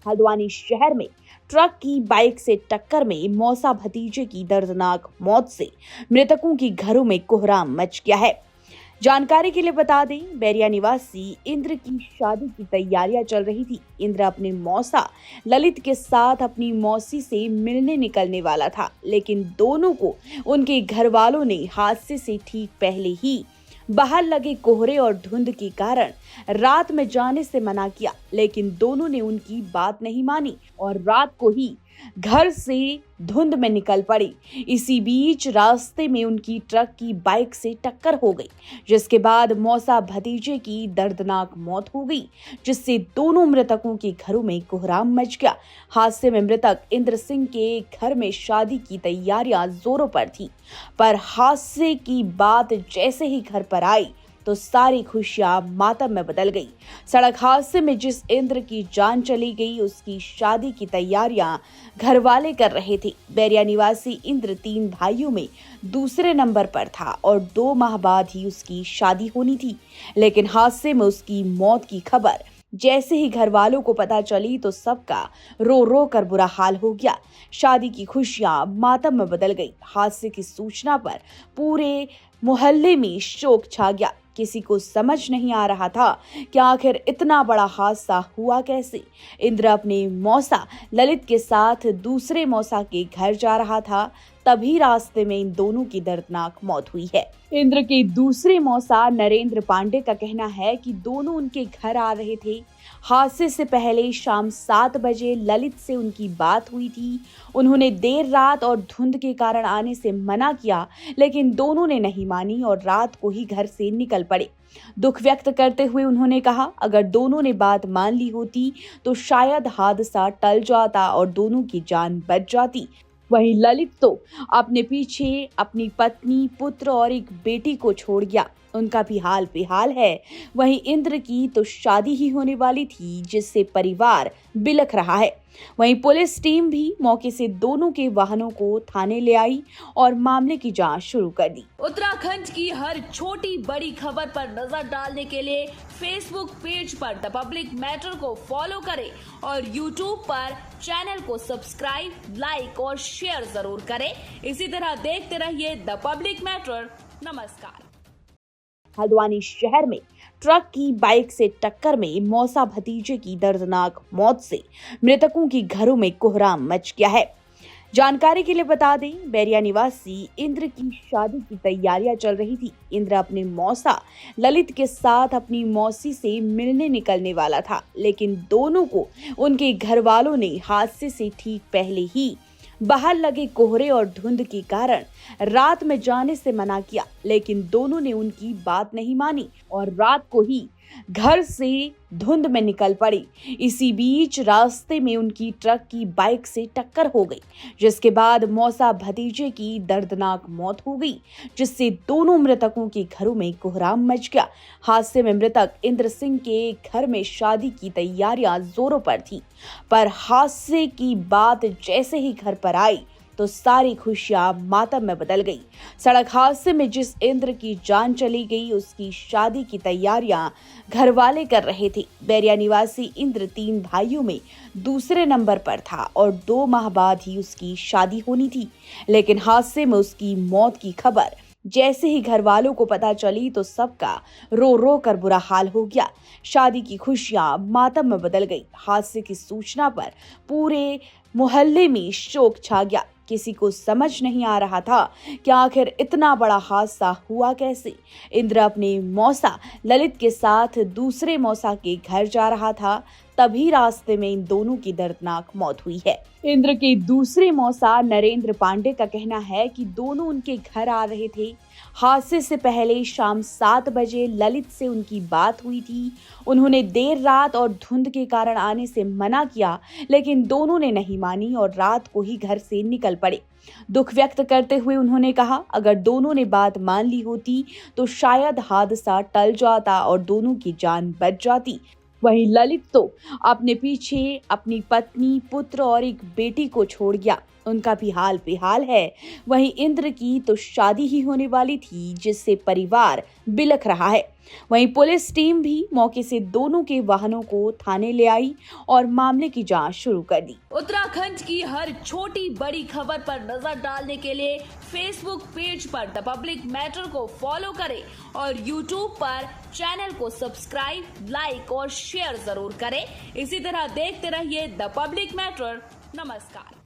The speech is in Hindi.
हल्द्वानी शहर में ट्रक की बाइक से टक्कर में मौसा भतीजे की दर्दनाक मौत से मृतकों की घरों में कोहराम मच गया है। जानकारी के लिए बता दें, बैरिया निवासी इंद्र की शादी की तैयारियां चल रही थी। इंद्र अपने मौसा ललित के साथ अपनी मौसी से मिलने निकलने वाला था, लेकिन दोनों को उनके घर वालों ने हादसे से ठीक पहले ही बाहर लगे कोहरे और धुंध के कारण रात में जाने से मना किया, लेकिन दोनों ने उनकी बात नहीं मानी और रात को ही घर से धुंध में निकल पड़ी। इसी बीच रास्ते में उनकी ट्रक की बाइक से टक्कर हो गई, जिसके बाद मौसा भतीजे की दर्दनाक मौत हो गई, जिससे दोनों मृतकों के घरों में कोहराम मच गया। हादसे में मृतक इंद्र सिंह के घर में शादी की तैयारियां जोरों पर थी, पर हादसे की बात जैसे ही घर पर आई तो सारी खुशियां मातम में बदल गई। सड़क हादसे में जिस इंद्र की जान चली गई, उसकी शादी की तैयारियां घर वाले कर रहे थे। बैरिया निवासी इंद्र 3 भाइयों में दूसरे नंबर पर था और 2 माह बाद ही उसकी शादी होनी थी, लेकिन हादसे में उसकी मौत की खबर जैसे ही घर वालों को पता चली तो सबका रो रो कर बुरा हाल हो गया। शादी की खुशियां मातम में बदल गई। हादसे की सूचना पर पूरे मोहल्ले में शोक छा गया। किसी को समझ नहीं आ रहा था कि आखिर इतना बड़ा हादसा हुआ कैसे। इंद्र अपने मौसा ललित के साथ दूसरे मौसा के घर जा रहा था, तभी रास्ते में इन दोनों की दर्दनाक मौत हुई है। इंद्र के दूसरे मौसा नरेंद्र पांडे का कहना है कि दोनों उनके घर आ रहे थे। हादसे से पहले शाम 7 बजे ललित से उनकी बात हुई थी। उन्होंने देर रात और धुंध के कारण आने से मना किया, लेकिन दोनों ने नहीं मानी और रात को ही घर से निकल पड़े। दुख व्यक्त करते हुए उन्होंने कहा, अगर दोनों ने बात मान ली होती तो शायद हादसा टल जाता और दोनों की जान बच जाती। वहीं ललित तो अपने पीछे अपनी पत्नी, पुत्र और एक बेटी को छोड़ गया, उनका भी हाल बेहाल है। वहीं इंद्र की तो शादी ही होने वाली थी, जिससे परिवार बिलख रहा है। वहीं पुलिस टीम भी मौके से दोनों के वाहनों को थाने ले आई और मामले की जांच शुरू कर दी। उत्तराखंड की हर छोटी बड़ी खबर पर नजर डालने के लिए फेसबुक पेज पर द पब्लिक मैटर को फॉलो करें और यूट्यूब पर चैनल को सब्सक्राइब, लाइक और शेयर जरूर करें। इसी तरह देखते रहिए द पब्लिक मैटर। नमस्कार। हल्द्वानी शहर में ट्रक की बाइक से टक्कर में मौसा भतीजे की दर्दनाक मौत से मृतकों की घरों में कोहराम मच गया है। जानकारी के लिए बता दें, बैरिया निवासी इंद्र की शादी की तैयारियां चल रही थी। इंद्र अपने मौसा ललित के साथ अपनी मौसी से मिलने निकलने वाला था, लेकिन दोनों को उनके घर वालों ने हादसे से ठीक पहले ही बाहर लगे कोहरे और धुंध के कारण रात में जाने से मना किया, लेकिन दोनों ने उनकी बात नहीं मानी और रात को ही घर से धुंध में निकल पड़ी। इसी बीच रास्ते में उनकी ट्रक की बाइक से टक्कर हो गई, जिसके बाद मौसा भतीजे की दर्दनाक मौत हो गई, जिससे दोनों मृतकों के घरों में कोहराम मच गया। हादसे में मृतक इंद्र सिंह के घर में शादी की तैयारियां जोरों पर थी, पर हादसे की बात जैसे ही घर पर आई तो सारी खुशियां मातम में बदल गई। सड़क हादसे में जिस इंद्र की जान चली गई, उसकी शादी की तैयारियां घर वाले कर रहे थे। बैरिया निवासी इंद्र 3 भाइयों में दूसरे नंबर पर था और 2 माह बाद ही उसकी शादी होनी थी, लेकिन हादसे में उसकी मौत की खबर जैसे ही घर वालों को पता चली तो सबका रो रो कर बुरा हाल हो गया। शादी की खुशियां मातम में बदल गई। हादसे की सूचना पर पूरे मोहल्ले में शोक छा गया। किसी को समझ नहीं आ रहा था कि आखिर इतना बड़ा हादसा हुआ कैसे। इंद्र अपने मौसा ललित के साथ दूसरे मौसा के घर जा रहा था, तभी रास्ते में इन दोनों की दर्दनाक मौत हुई है। इंद्र के दूसरे मौसा नरेंद्र पांडे का कहना है कि दोनों उनके घर आ रहे थे। हादसे से पहले शाम 7 बजे ललित से उनकी बात हुई थी। उन्होंने देर रात और धुंध के कारण आने से मना किया, लेकिन दोनों ने नहीं मानी और रात को ही घर से निकल पड़े। दुख व्यक्त करते हुए उन्होंने कहा, अगर दोनों ने बात मान ली होती तो शायद हादसा टल जाता और दोनों की जान बच जाती। वहीं ललित तो अपने पीछे अपनी पत्नी, पुत्र और एक बेटी को छोड़ गया, उनका भी हाल बेहाल है। वहीं इंद्र की तो शादी ही होने वाली थी, जिससे परिवार बिलख रहा है। वहीं पुलिस टीम भी मौके से दोनों के वाहनों को थाने ले आई और मामले की जांच शुरू कर दी। उत्तराखंड की हर छोटी बड़ी खबर पर नजर डालने के लिए फेसबुक पेज पर द पब्लिक मैटर को फॉलो करें और यूट्यूब पर चैनल को सब्सक्राइब, लाइक और शेयर जरूर करें। इसी तरह देखते रहिए द पब्लिक मैटर। नमस्कार।